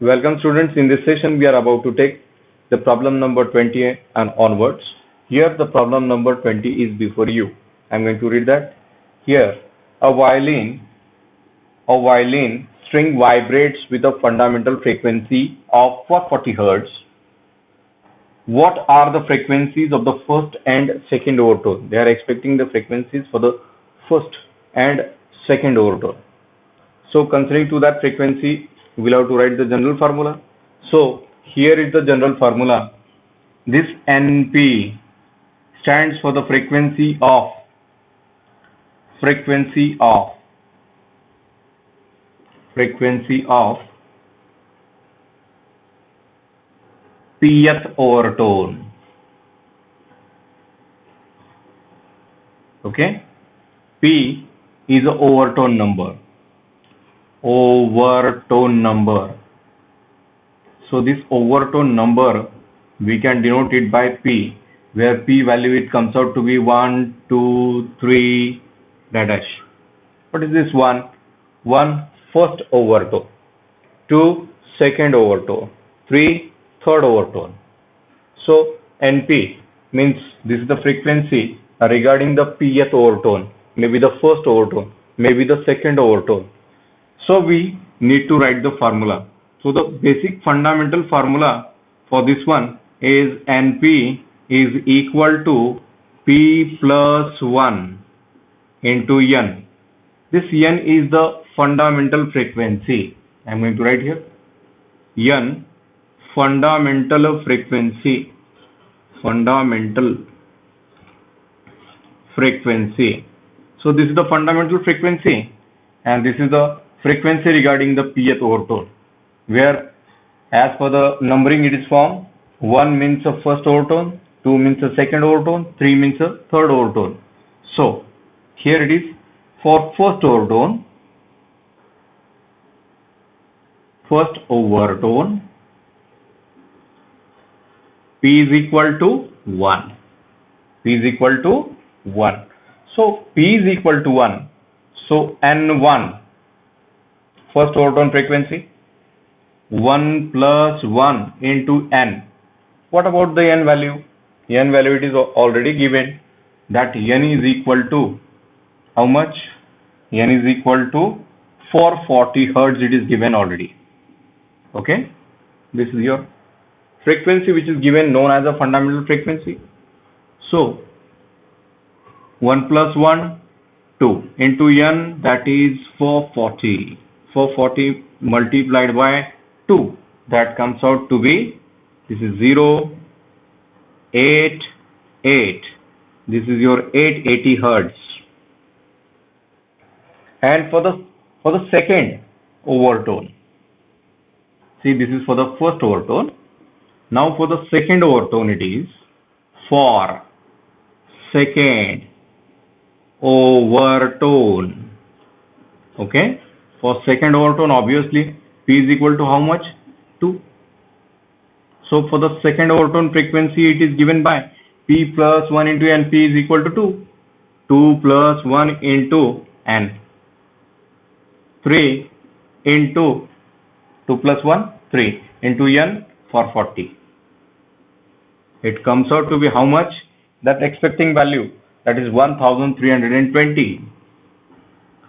Welcome students. In this session we are about to take the problem number 20 and onwards. Here the problem number 20 is before you. I am going to read that. Here a violin string vibrates with a fundamental frequency of 440 Hz. What are the frequencies of the first and second overtone? They are expecting the frequencies for the first and second overtone. So considering to that frequency, we will have to write the general formula. So here is the general formula. This NP stands for the frequency of pth overtone. Okay, P is the overtone number. So this overtone number we can denote it by P, where P value it comes out to be 1, 2, 3 dash. What is this one? 1 first overtone, 2 second overtone, 3 third overtone. So NP means this is the frequency regarding the pth overtone, maybe the first overtone, maybe the second overtone. So we need to write the formula. So the basic fundamental formula for this one is NP is equal to P plus 1 into N. This N is the fundamental frequency. I am going to write here N, fundamental frequency. So this is the fundamental frequency and this is the frequency regarding the pth overtone, where as per the numbering it is formed, 1 means a first overtone, 2 means a second overtone, 3 means a third overtone. So here it is for first overtone, P is equal to 1. So P is equal to 1. So N1, first overtone frequency, 1 plus 1 into N. What about the N value? N value it is already given, that N is equal to how much? N is equal to 440 Hz, it is given already. Okay, this is your frequency which is given, known as a fundamental frequency. So 1 plus 1, 2 into N, that is 440. 440 multiplied by 2, that comes out to be, this is 0, 8, 8. This is your 880 Hz. And for the second overtone, see, this is for the first overtone. Now for the second overtone it is for second overtone. Okay, for second overtone obviously P is equal to how much? 2. So for the second overtone frequency it is given by P plus 1 into N. P is equal to 2. 2 plus 1 into N. 3 into 2 plus 1, 3 into N for 40. It comes out to be how much? That expecting value, that is 1320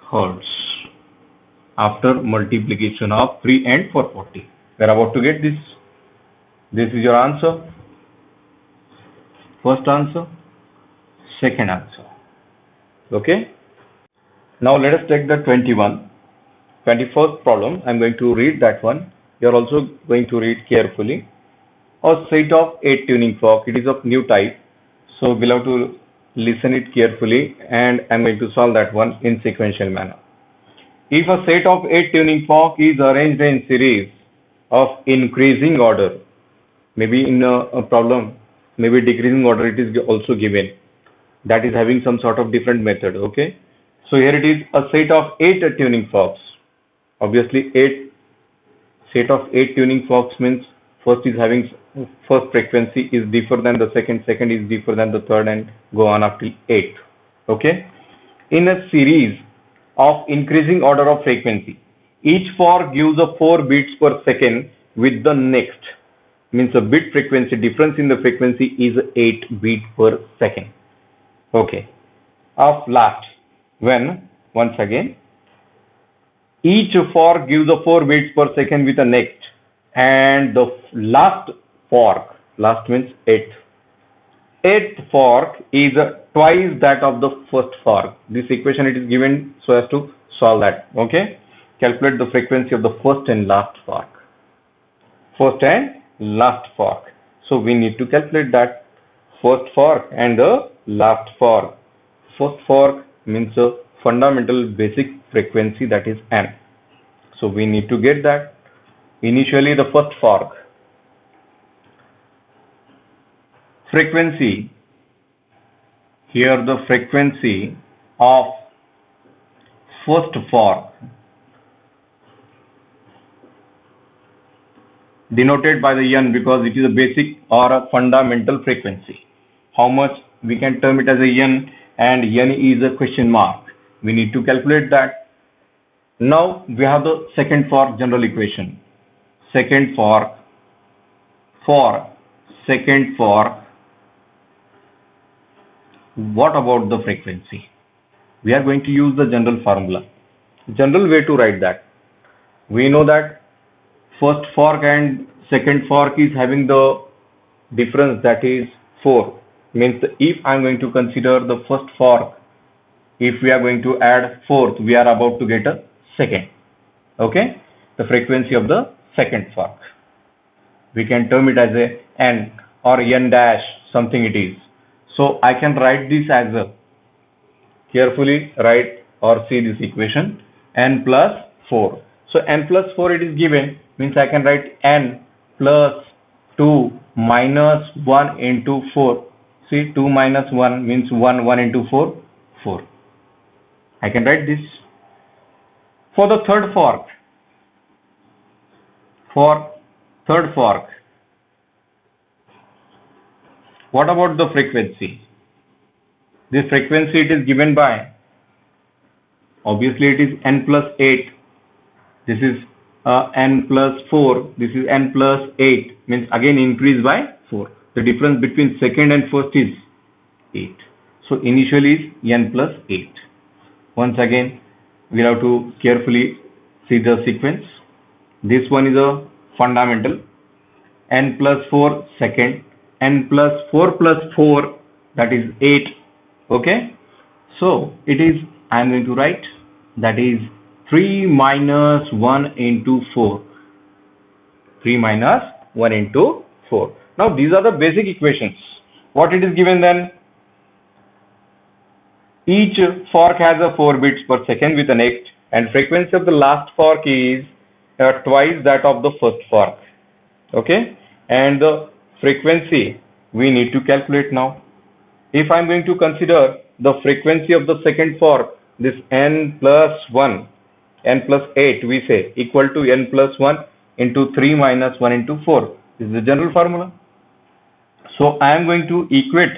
Hz after multiplication of 3 and 440. We are about to get this. This is your answer. First answer, second answer. Okay. Now let us take the 21st problem. I am going to read that one. You are also going to read carefully. A set of 8 tuning fork. It is of new type. So we'll have to listen it carefully and I am going to solve that one in sequential manner. If a set of 8 tuning fork is arranged in series of increasing order, maybe in a problem, maybe decreasing order it is also given, that is having some sort of different method. Okay, so here it is a set of 8 tuning forks. Obviously set of 8 tuning forks means first frequency is different than the second is different than the third, and go on up till 8. Okay, in a series of increasing order of frequency, each fork gives a 4 beats per second with the next, means the bit frequency difference in the frequency is 8 bit per second. Okay, of last, when once again each fork gives a 4 bits per second with the next, and the last fork, last means eighth fork is twice that of the first fork. This equation it is given so as to solve that. Okay, calculate the frequency of the first and last fork. First and last fork. So we need to calculate that first fork and the last fork. First fork means a fundamental basic frequency, that is n. So we need to get that. Initially the first fork frequency, here the frequency of first fork denoted by the n because it is a basic or a fundamental frequency. How much we can term it as a n, and n is a question mark. We need to calculate that. Now we have the second fork general equation. Second fork, for second fork, what about the frequency? We are going to use the general formula. General way to write that. We know that first fork and second fork is having the difference, that is 4. Means if I am going to consider the first fork, if we are going to add fourth, we are about to get a second. Okay, the frequency of the second fork. We can term it as a n or n dash, something it is. So I can write this as a, carefully write or see this equation, n plus 4. So n plus 4 it is given, means I can write n plus 2 minus 1 into 4. See, 2 minus 1 means 1, 1 into 4, 4. I can write this. For the third fork, what about the frequency? This frequency it is given by, obviously it is n plus 8. This is n plus 4. This is n plus 8. Means again increase by 4. The difference between second and first is 8. So initially is n plus 8. Once again, we have to carefully see the sequence. This one is a fundamental. N plus 4 second. N plus 4 plus 4, that is 8. Okay. So it is, I am going to write, that is 3 minus 1 into 4. 3 minus 1 into 4. Now these are the basic equations. What it is given then? Each fork has a 4 bits per second with the next, and frequency of the last fork is twice that of the first fork. Okay, and the frequency we need to calculate now. If I am going to consider the frequency of the second fork, this n plus 1, n plus 8 we say equal to n plus 1 into 3 minus 1 into 4. This is the general formula. So I am going to equate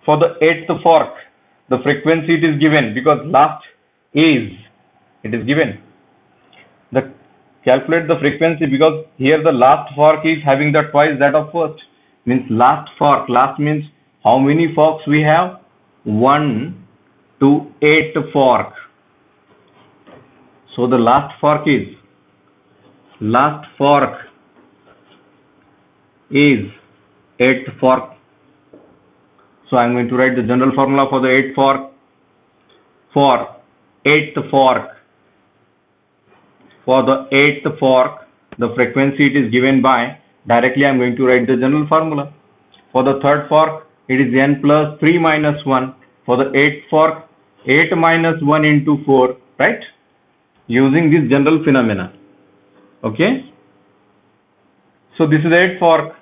for the 8th fork. The frequency it is given because last is, it is given. The calculate the frequency because here the last fork is having the twice that of first. Means last fork, last means how many forks we have? 1 to 8 fork. So the last fork is 8th fork. So I am going to write the general formula for the 8th fork. For 8th fork, the frequency it is given by, directly I am going to write the general formula. For the third fork, it is n plus 3 minus 1. For the 8th fork, 8 minus 1 into 4, right? Using this general phenomena. Okay. So this is 8th fork.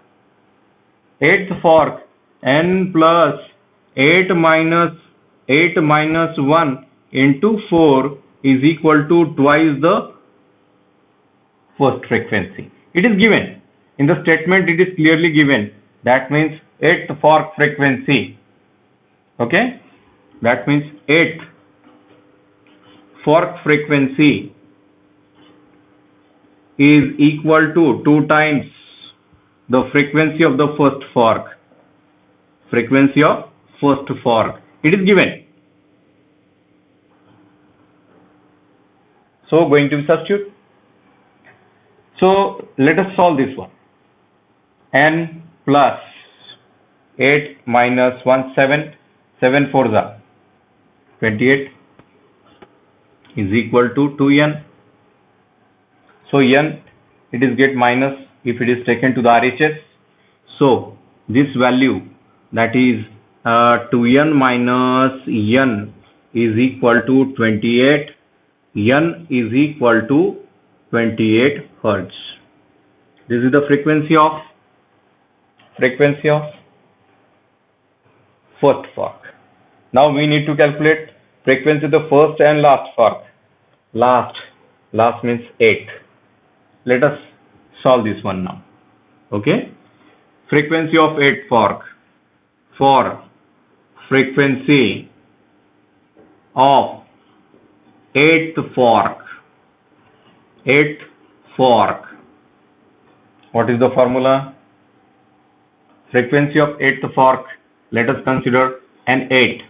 8th fork, n plus 8 minus 1 into 4 is equal to twice the first frequency. It is given. In the statement it is clearly given. That means 8th fork frequency. Okay. That means 8th fork frequency is equal to 2 times the frequency of the first fork. Frequency of first fork. It is given. So going to substitute. So let us solve this one. N plus 8 minus 1, 7. 7 4s are 28 is equal to 2n. So n, it is get minus if it is taken to the RHS. So this value, that is 2n minus n, is equal to 28. N is equal to 28 hertz. This is the frequency of first fork. Now we need to calculate frequency of the first and last fork. Last means 8. Let us solve this one now. Okay, frequency of 8 fork. For frequency of 8th fork, what is the formula? Frequency of 8th fork, let us consider n 8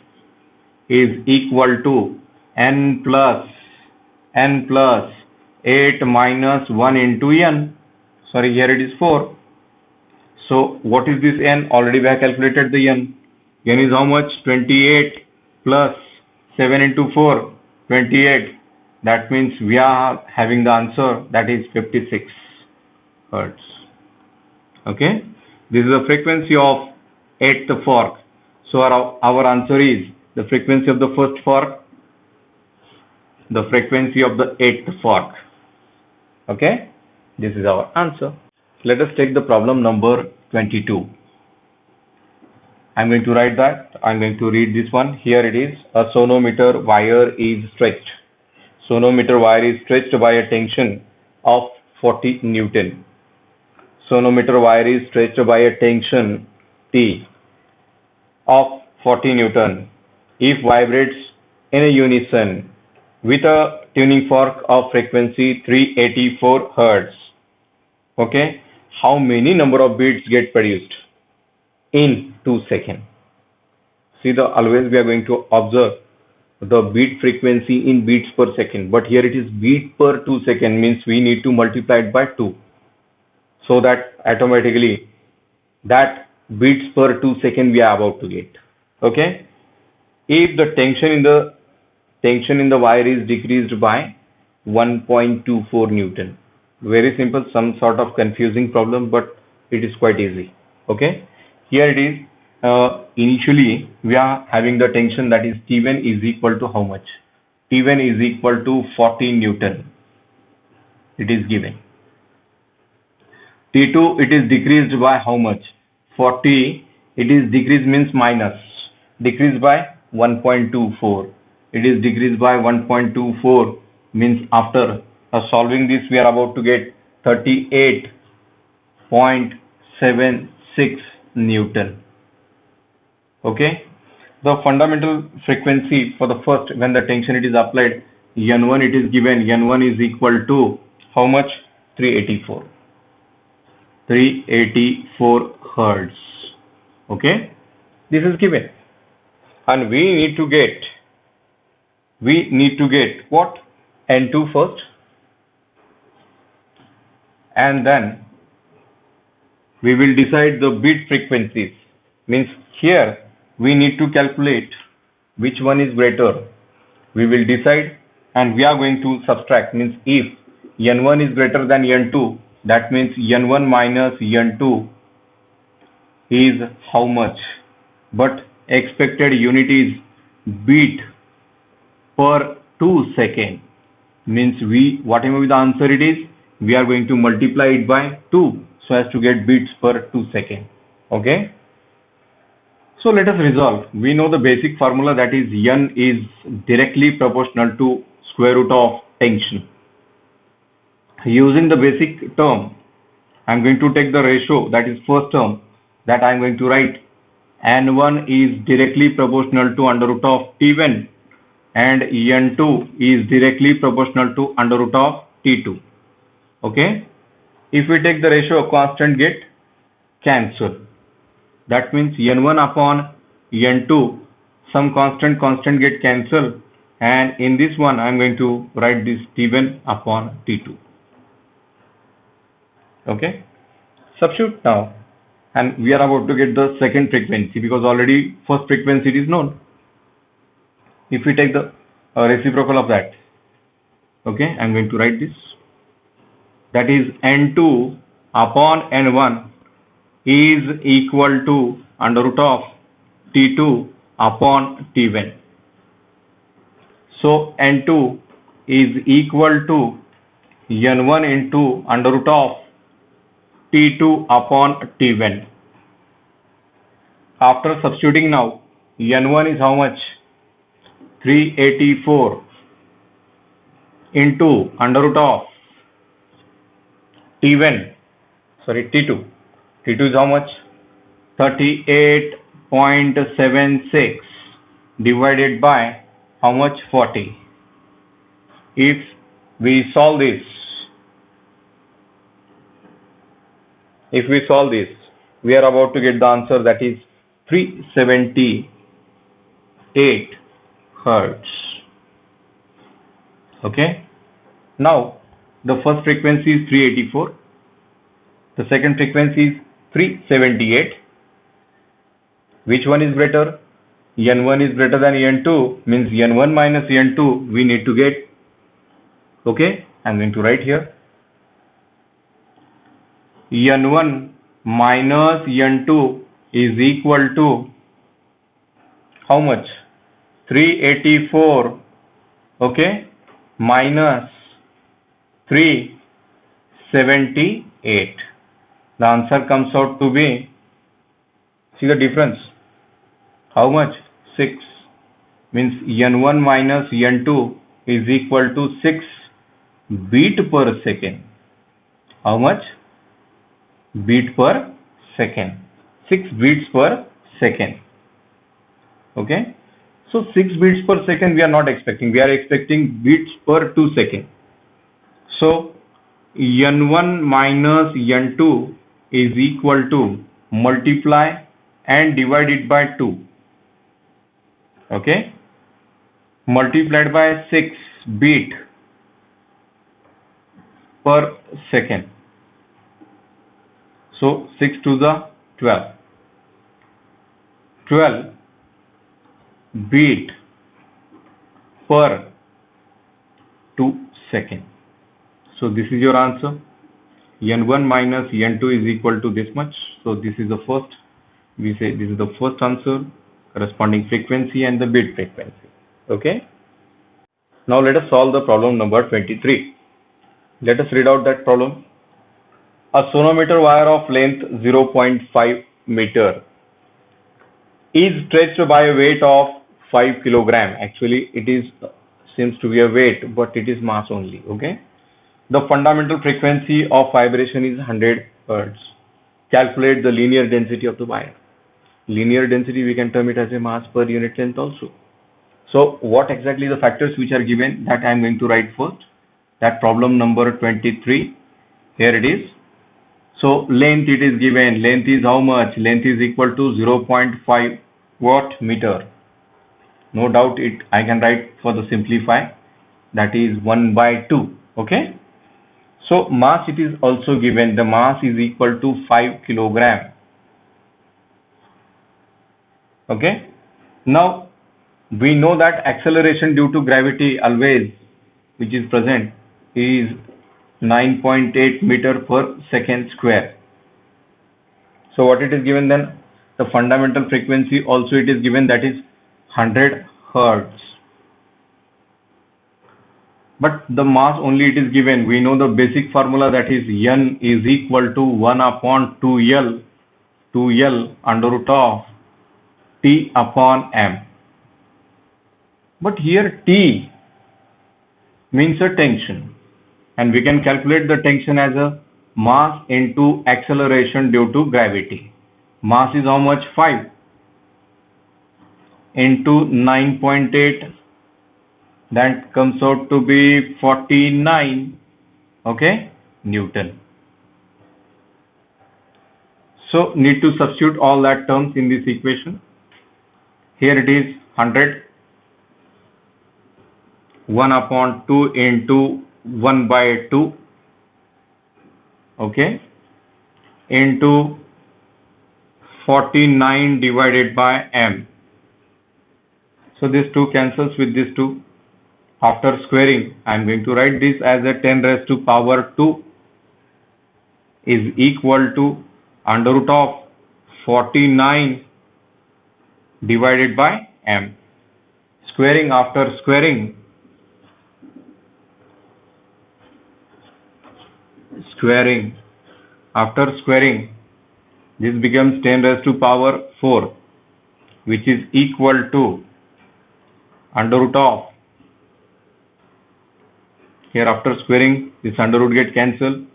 is equal to n plus 8 minus 1 into n. Sorry, here it is 4. So what is this n? Already we have calculated the n. N is how much? 28 plus 7 into 4, 28. That means we are having the answer, that is 56 hertz. Okay, this is the frequency of 8th fork. So our answer is the frequency of the first fork, the frequency of the 8th fork. Okay, this is our answer. Let us take the problem number 22. I'm going to write that. I'm going to read this one. Here it is. A sonometer wire is stretched. Sonometer wire is stretched by a tension of 40 Newton. Sonometer wire is stretched by a tension T of 40 Newton. If vibrates in a unison with a tuning fork of frequency 384 Hertz. Okay, how many number of beats get produced in 2 seconds? See, always we are going to observe the beat frequency in beats per second, but here it is beat per 2 seconds, means we need to multiply it by 2, so that automatically that beats per 2 seconds we are about to get. Okay, if the tension in the wire is decreased by 1.24 Newton. Very simple, some sort of confusing problem, but it is quite easy. Okay, here it is. Initially we are having the tension, that is T1 is equal to how much? T1 is equal to 40 Newton. It is given. T2, it is decreased by how much? 40. It is decreased means minus. Decreased by 1.24. It is decreased by 1.24, means after solving this we are about to get 38.76 Newton. Okay, the fundamental frequency for the first, when the tension it is applied, N1 it is given. N1 is equal to how much? 384 Hertz. Okay, this is given, and we need to get what? N2 first, and then we will decide the beat frequencies. Means here we need to calculate which one is greater. We will decide, and we are going to subtract. Means if N1 is greater than N2, that means N1 minus N2 is how much? But expected unit is beat per 2 seconds. Means whatever the answer it is, we are going to multiply it by 2 so as to get beats per 2 seconds. Okay, so let us resolve. We know the basic formula, that is N is directly proportional to square root of tension. Using the basic term, I am going to take the ratio, that is first term, that I am going to write N1 is directly proportional to under root of T1 and N2 is directly proportional to under root of T2. Okay. If we take the ratio of constant, get cancel. That means n1 upon n2, some constant get cancelled, and in this one I am going to write this T1 upon T2. Okay. Substitute now, and we are about to get the second frequency because already first frequency is known. If we take the reciprocal of that, okay, I am going to write this. That is n2 upon n1 is equal to under root of T2 upon T1. So n2 is equal to n1 into under root of T2 upon T1. After substituting now, n1 is how much? 384 into under root of T1, sorry, T2. T2 is how much? 38.76 divided by how much? 40. If we solve this, we are about to get the answer, that is 378 hertz. Okay. Now the first frequency is 384. The second frequency is 378. Which one is greater? n1 is greater than n2, means n1 minus n2 we need to get. Okay, I'm going to write here n1 minus n2 is equal to how much? 384, okay, minus 378. The answer comes out to be, see the difference, how much? 6. Means n1 minus n2 is equal to 6 beat per second. How much? Beat per second. 6 beats per second. Okay. So 6 beats per second we are not expecting. We are expecting beats per 2 seconds. So n1 minus n2 is equal to multiply and divided by 2. Okay. Multiplied by 6 beat per second. So 6 to the 12. 12 beat per 2 seconds. So this is your answer. n1 minus n2 is equal to this much. So this is the first, we say this is the first answer, corresponding frequency and the beat frequency. Okay. Now let us solve the problem number 23. Let us read out that problem. A sonometer wire of length 0.5 meter is stretched by a weight of 5 kilogram. Actually it is seems to be a weight, but it is mass only. Okay. The fundamental frequency of vibration is 100 hertz. Calculate the linear density of the wire. Linear density, we can term it as a mass per unit length also. So what exactly the factors which are given, that I am going to write first. That problem number 23. Here it is. So length it is given. Length is how much? Length is equal to 0.5 watt meter. No doubt it I can write for the simplify. That is 1 by 2. Okay. So mass it is also given. The mass is equal to 5 kilogram. Okay. Now we know that acceleration due to gravity always, which is present, is 9.8 meter per second square. So what it is given then? The fundamental frequency also it is given, that is 100 hertz. But the mass only it is given. We know the basic formula, that is n is equal to 1 upon 2L under root of T upon m. But here T means a tension, and we can calculate the tension as a mass into acceleration due to gravity. Mass is how much? 5 into 9.8, that comes out to be 49. Okay, Newton. So need to substitute all that terms in this equation. Here it is 100, 1 upon 2 into 1 by 2, okay, into 49 divided by m. So this 2 cancels with this 2. After squaring, I am going to write this as a 10 raised to power 2 is equal to under root of 49 divided by m. Squaring, after squaring, after squaring, this becomes 10 raised to power 4, which is equal to under root of, here after squaring this under root get cancelled,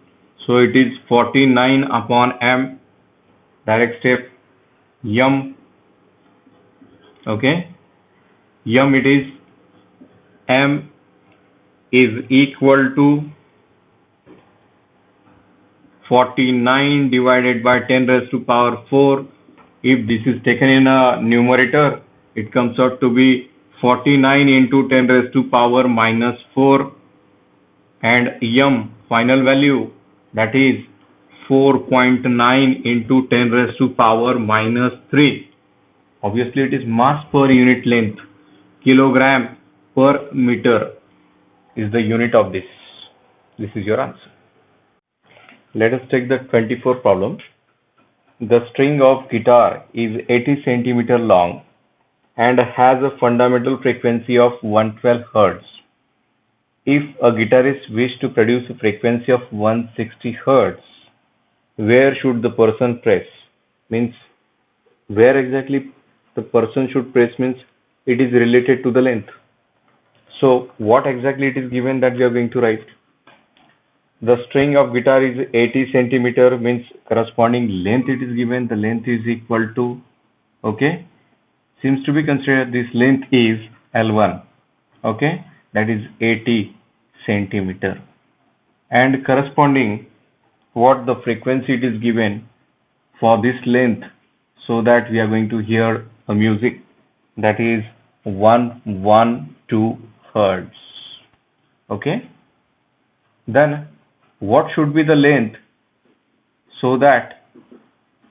so it is 49 upon m, direct step, m, okay, m it is, m is equal to 49 divided by 10 raised to power 4. If this is taken in a numerator, it comes out to be 49 into 10 raised to power minus 4, and m final value, that is 4.9 into 10 raised to power minus 3. Obviously it is mass per unit length, kilogram per meter is the unit of this. This is your answer. Let us take the 24th problem. The string of guitar is 80 centimeter long and has a fundamental frequency of 112 Hz. If a guitarist wishes to produce a frequency of 160 Hz, where should the person press? Means where exactly the person should press means it is related to the length. So what exactly it is given that we are going to write? The string of guitar is 80 centimeter, means corresponding length it is given. The length is equal to, okay, seems to be considered this length is L1, okay, that is 80 centimeter, and corresponding what the frequency it is given for this length, so that we are going to hear a music, that is 112 Hz, okay. Then what should be the length so that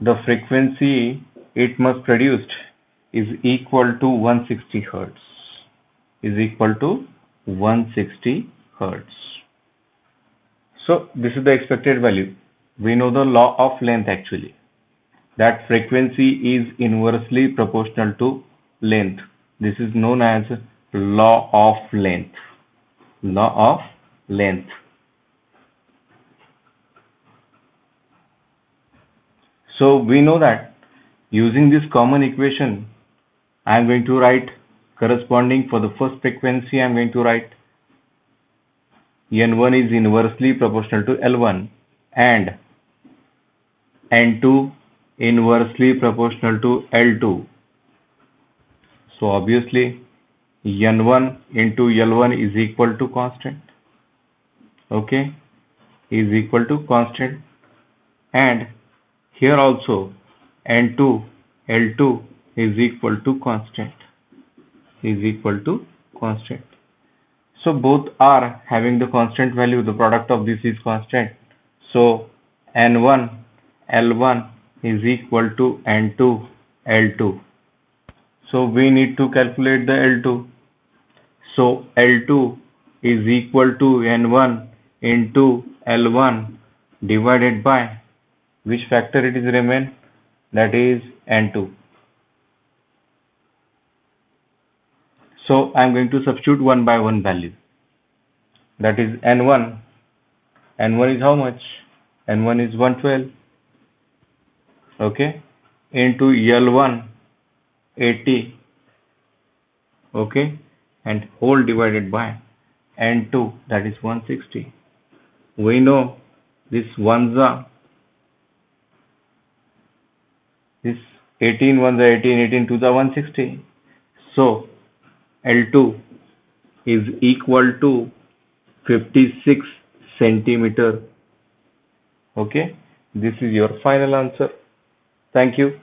the frequency it must produced is equal to 160 Hz, is equal to 160 Hz. So this is the expected value. We know the law of length actually, that frequency is inversely proportional to length. This is known as law of length. Law of length. So we know that using this common equation, I am going to write corresponding for the first frequency, I am going to write N1 is inversely proportional to L1 and N2 inversely proportional to L2. So obviously N1 into L1 is equal to constant, okay, is equal to constant, and here also N2 L2 is equal to constant, is equal to constant. So both are having the constant value, the product of this is constant. So N1 L1 is equal to N2 L2. So we need to calculate the L2. So L2 is equal to N1 into L1 divided by which factor it is remain, that is N2. So I am going to substitute one by one value, that is N1. N1 is how much? N1 is 112, okay, into L1 80, okay, and whole divided by N2, that is 160. We know this ones are this 18 ones are 18, 18 twos are 160. So L2 is equal to 56 centimeter Okay, this is your final answer. Thank you.